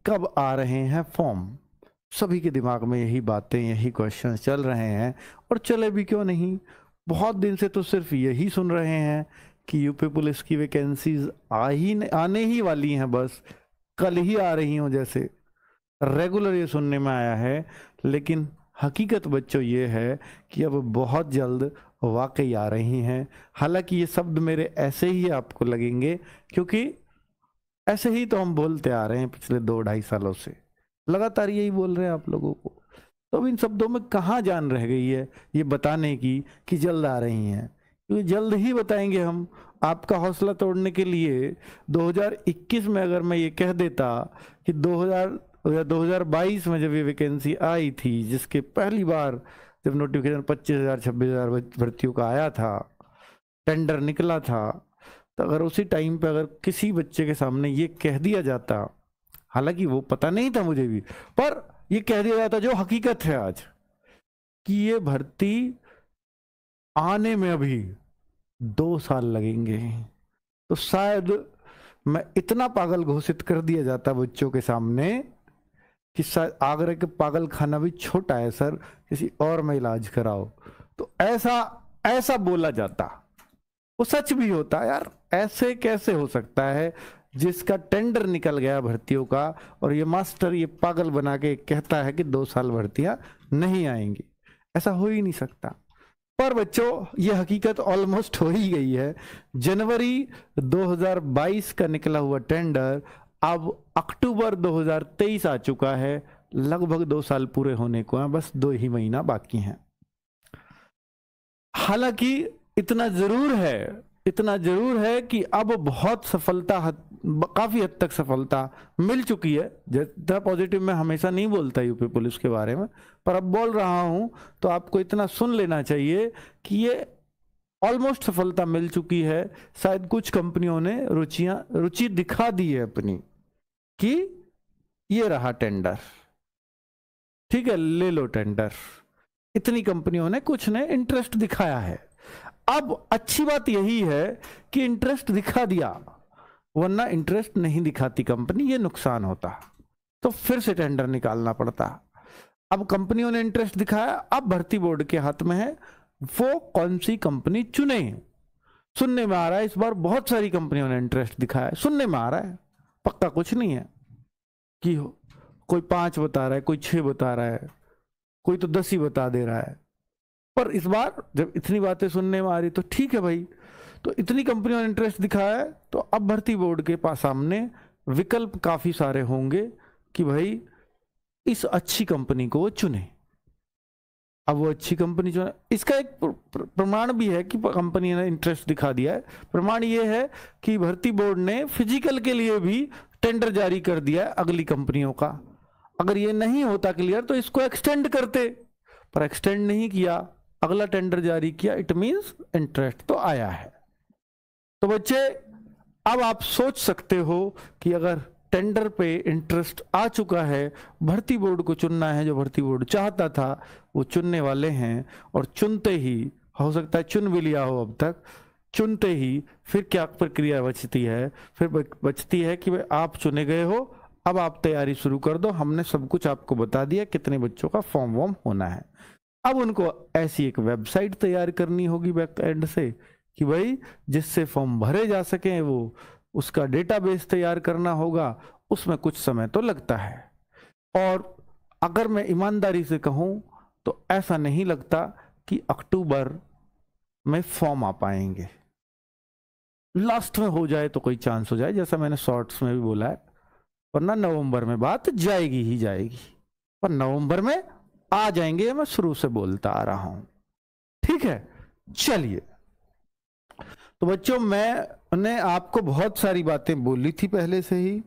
कब आ रहे हैं फॉर्म। सभी के दिमाग में यही बातें, यही क्वेश्चन चल रहे हैं, और चले भी क्यों नहीं। बहुत दिन से तो सिर्फ यही सुन रहे हैं कि यूपी पुलिस की वैकेंसीज आने ही वाली हैं, बस कल ही आ रही हों जैसे रेगुलर ये सुनने में आया है। लेकिन हकीकत बच्चों ये है कि अब बहुत जल्द वाकई आ रही हैं। हालांकि ये शब्द मेरे ऐसे ही आपको लगेंगे, क्योंकि ऐसे ही तो हम बोलते आ रहे हैं पिछले 2-2.5 सालों से, लगातार यही बोल रहे हैं आप लोगों को। तो अब इन शब्दों में कहाँ जान रह गई है ये बताने की कि जल्द आ रही हैं, क्योंकि जल्द ही बताएंगे हम। आपका हौसला तोड़ने के लिए 2021 में अगर मैं ये कह देता कि 2022 में जब ये वैकेंसी आई थी, जिसके पहली बार जब नोटिफिकेशन 25,000 26,000 भर्तियों का आया था, टेंडर निकला था, तो अगर उसी टाइम पे अगर किसी बच्चे के सामने ये कह दिया जाता, हालांकि वो पता नहीं था मुझे भी, पर ये कह दिया जाता जो हकीकत है आज, कि ये भर्ती आने में अभी 2 साल लगेंगे, तो शायद मैं इतना पागल घोषित कर दिया जाता बच्चों के सामने कि शायद आगरा के पागल खाना भी छोटा है सर, किसी और में इलाज कराओ। तो ऐसा बोला जाता, वो सच भी होता यार। ऐसे कैसे हो सकता है जिसका टेंडर निकल गया भर्तियों का, और ये मास्टर ये पागल बना के कहता है कि 2 साल भर्तियां नहीं आएंगी। ऐसा हो ही नहीं सकता। पर बच्चों ये हकीकत ऑलमोस्ट हो ही गई है। जनवरी 2022 का निकला हुआ टेंडर अब अक्टूबर 2023 आ चुका है। लगभग 2 साल पूरे होने को हैं, बस 2 ही महीना बाकी हैं। हालांकि इतना जरूर है कि अब बहुत सफलता, काफी हद तक सफलता मिल चुकी है। जितना पॉजिटिव मैं हमेशा नहीं बोलता यूपी पुलिस के बारे में, पर अब बोल रहा हूं तो आपको इतना सुन लेना चाहिए कि ये ऑलमोस्ट सफलता मिल चुकी है। शायद कुछ कंपनियों ने रुचि दिखा दी है अपनी, कि ये रहा टेंडर, ठीक है ले लो टेंडर। इतनी कंपनियों ने, कुछ ने इंटरेस्ट दिखाया है। अब अच्छी बात यही है कि इंटरेस्ट दिखा दिया, वरना इंटरेस्ट नहीं दिखाती कंपनी, ये नुकसान होता, तो फिर से टेंडर निकालना पड़ता। अब कंपनियों ने इंटरेस्ट दिखाया, अब भर्ती बोर्ड के हाथ में है वो कौन सी कंपनी चुने। सुनने में आ रहा है इस बार बहुत सारी कंपनियों ने इंटरेस्ट दिखाया है, सुनने में आ रहा है, पक्का कुछ नहीं है कि कोई 5 बता रहा है, कोई 6 बता रहा है, कोई तो 10 ही बता दे रहा है। पर इस बार जब इतनी बातें सुनने में आ रही तो ठीक है भाई, तो इतनी कंपनियों ने इंटरेस्ट दिखाया है, तो अब भर्ती बोर्ड के पास सामने विकल्प काफी सारे होंगे कि भाई इस अच्छी कंपनी को वो चुने। अब वो अच्छी कंपनी चुने, इसका एक प्रमाण भी है कि कंपनी ने इंटरेस्ट दिखा दिया है। प्रमाण ये है कि भर्ती बोर्ड ने फिजिकल के लिए भी टेंडर जारी कर दिया है अगली कंपनियों का। अगर ये नहीं होता क्लियर तो इसको एक्सटेंड करते, पर एक्सटेंड नहीं किया, अगला टेंडर जारी किया। इट मींस इंटरेस्ट तो आया है। तो बच्चे अब आप सोच सकते हो कि अगर टेंडर पे इंटरेस्ट आ चुका है, भर्ती बोर्ड को चुनना है, जो भर्ती बोर्ड चाहता था वो चुनने वाले हैं, और चुनते ही, हो सकता है चुन भी लिया हो अब तक, चुनते ही फिर क्या प्रक्रिया बचती है, फिर बचती है कि भाई आप चुने गए हो, अब आप तैयारी शुरू कर दो। हमने सब कुछ आपको बता दिया कितने बच्चों का फॉर्म वॉर्म होना है। अब उनको ऐसी एक वेबसाइट तैयार करनी होगी बैक एंड से कि भाई जिससे फॉर्म भरे जा सके, वो उसका डेटाबेस तैयार करना होगा, उसमें कुछ समय तो लगता है। और अगर मैं ईमानदारी से कहूं तो ऐसा नहीं लगता कि अक्टूबर में फॉर्म आ पाएंगे। लास्ट में हो जाए तो कोई चांस हो जाए, जैसा मैंने शॉर्ट्स में भी बोला है, वरना नवंबर में बात जाएगी ही जाएगी। पर नवंबर में आ जाएंगे, मैं शुरू से बोलता आ रहा हूं, ठीक है। चलिए, तो बच्चों मैंने आपको बहुत सारी बातें बोली थी पहले से ही